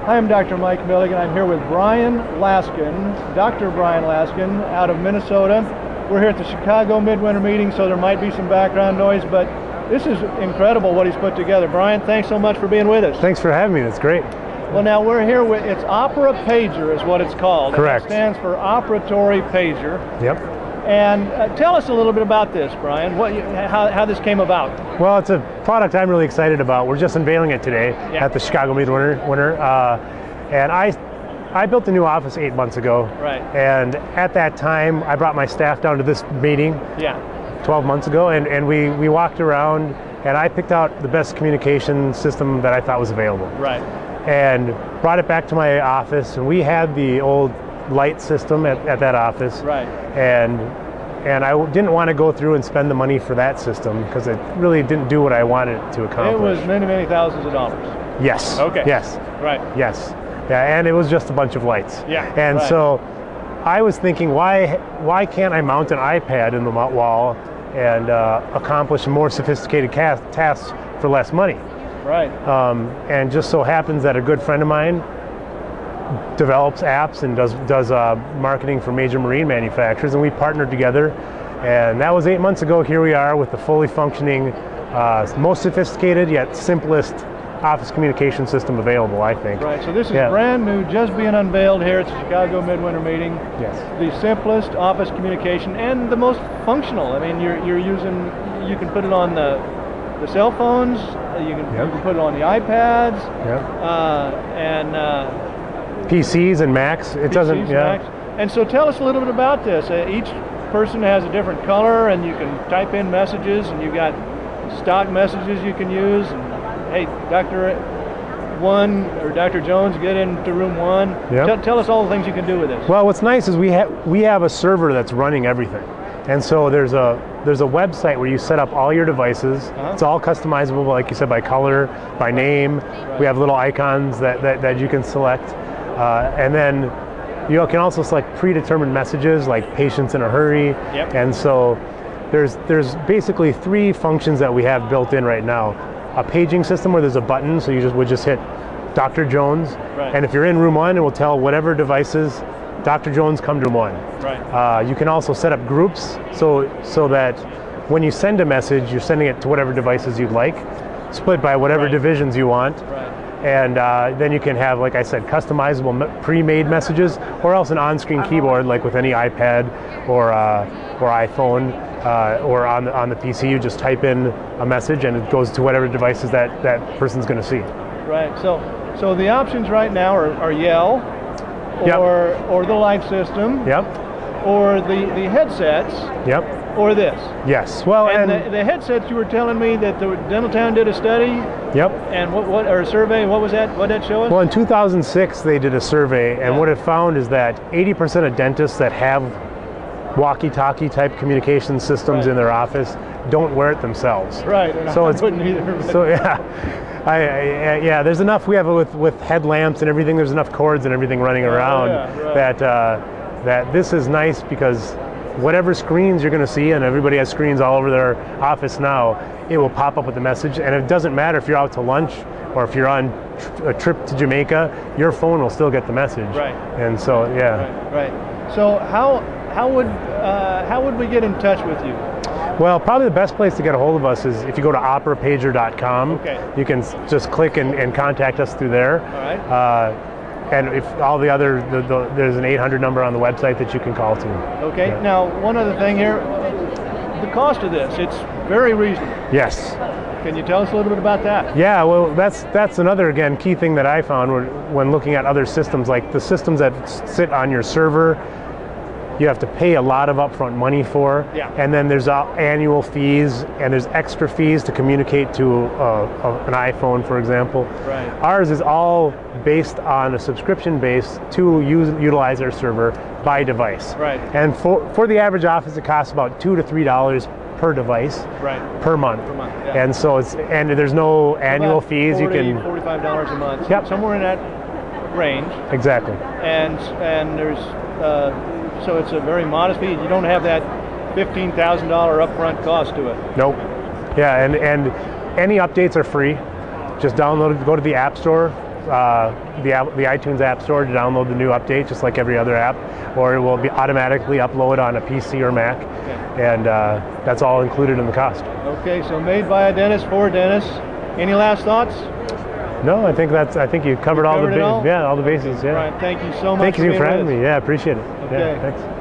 Hi, I'm Dr. Mike Milligan. I'm here with Bryan Laskin, Dr. Bryan Laskin, out of Minnesota. We're here at the Chicago Midwinter meeting, so there might be some background noise, but this is incredible what he's put together. Bryan, thanks so much for being with us. Thanks for having me. That's great. Well, now we're here with, it's Opera Pager is what it's called. Correct. It stands for Operatory Pager. Yep. And tell us a little bit about this, Bryan, how this came about. Well, it's a product I'm really excited about. We're just unveiling it today at the Chicago Midwinter. And I built a new office 8 months ago. Right. And at that time, I brought my staff down to this meeting 12 months ago, and we walked around, and I picked out the best communication system that I thought was available. Right. And brought it back to my office, and we had the old light system at that office. Right. And I didn't want to go through and spend the money for that system because it really didn't do what I wanted it to accomplish. It was many, many thousands of dollars. Yes. Okay. Yes. Right. Yes. Yeah, and it was just a bunch of lights. Yeah. And right. so I was thinking, why can't I mount an iPad in the wall and accomplish more sophisticated tasks for less money? Right. And just so happens that a good friend of mine develops apps and does marketing for major marine manufacturers, and we partnered together, and that was 8 months ago. Here we are with the fully functioning, most sophisticated yet simplest office communication system available, I think. Right, so this is brand new, just being unveiled here at the Chicago Midwinter meeting. Yes. The simplest office communication and the most functional. I mean, you can put it on the cell phones, you can put it on the iPads, and PCs and Macs. It doesn't. Macs. And so tell us a little bit about this. Each person has a different color, and you can type in messages, and you got stock messages you can use. And hey, Dr. One or Dr. Jones, get into room one. Yep. Tell us all the things you can do with this. Well, what's nice is we have a server that's running everything, and so there's a website where you set up all your devices. It's all customizable, like you said, by color, by name. Right. We have little icons that you can select. And then you can also select predetermined messages like patients in a hurry. Yep. And so there's basically 3 functions that we have built in right now. A paging system where there's a button, so you would just hit Dr. Jones. Right. And if you're in room 1, it will tell whatever devices, Dr. Jones, come to room 1. Right. You can also set up groups so that when you send a message, you're sending it to whatever devices you'd like, split by whatever divisions you want. Right. And then you can have, like I said, customizable pre-made messages, or else an on-screen keyboard, like with any iPad or iPhone or on the PC. You just type in a message, and it goes to whatever devices that person's going to see. Right. So the options right now are Yell, or the light system. Yep. Or the headsets. Yep. Or this. Yes. Well, and the headsets, you were telling me that the Dentaltown did a study. Yep. And or a survey. What was that? What did that show us? Well, in 2006, they did a survey, and what it found is that 80% of dentists that have walkie-talkie type communication systems in their office don't wear it themselves. Right. So I wouldn't either. So there's enough. We have it with headlamps and everything. There's enough cords and everything running around that this is nice because whatever screens you're going to see, and everybody has screens all over their office now, it will pop up with the message, and it doesn't matter if you're out to lunch or if you're on a trip to Jamaica, your phone will still get the message. Right. And so, Right. So how would we get in touch with you? Well, probably the best place to get a hold of us is if you go to operapager.com. Okay. You can just click and contact us through there. All right. And if all the other, there's an 800 number on the website that you can call to. Okay. Yeah. Now, one other thing here, the cost of this, it's very reasonable. Yes. Can you tell us a little bit about that? Yeah, well, that's another, again, key thing that I found when looking at other systems, like the systems that sit on your server, you have to pay a lot of upfront money for, and then there's annual fees, and there's extra fees to communicate to an iPhone, for example. Right. Ours is all based on a subscription base to utilize our server by device. Right. And for the average office, it costs about $2 to $3 per device per month. And so and there's no annual fees. $40, you can $45 a month. Yep. Somewhere in that range. Exactly. And there's so it's a very modest fee. You don't have that $15,000 upfront cost to it. Nope. Yeah, and any updates are free. Just download it, go to the App Store, the iTunes App Store to download the new update, just like every other app, or it will be automatically upload on a PC or Mac, and that's all included in the cost. Okay, so made by a dentist for a dentist. Any last thoughts? No, I think you covered all the bases. Yeah. Brian, thank you so much. Thank you for having me. Yeah, appreciate it. Okay. Yeah, thanks.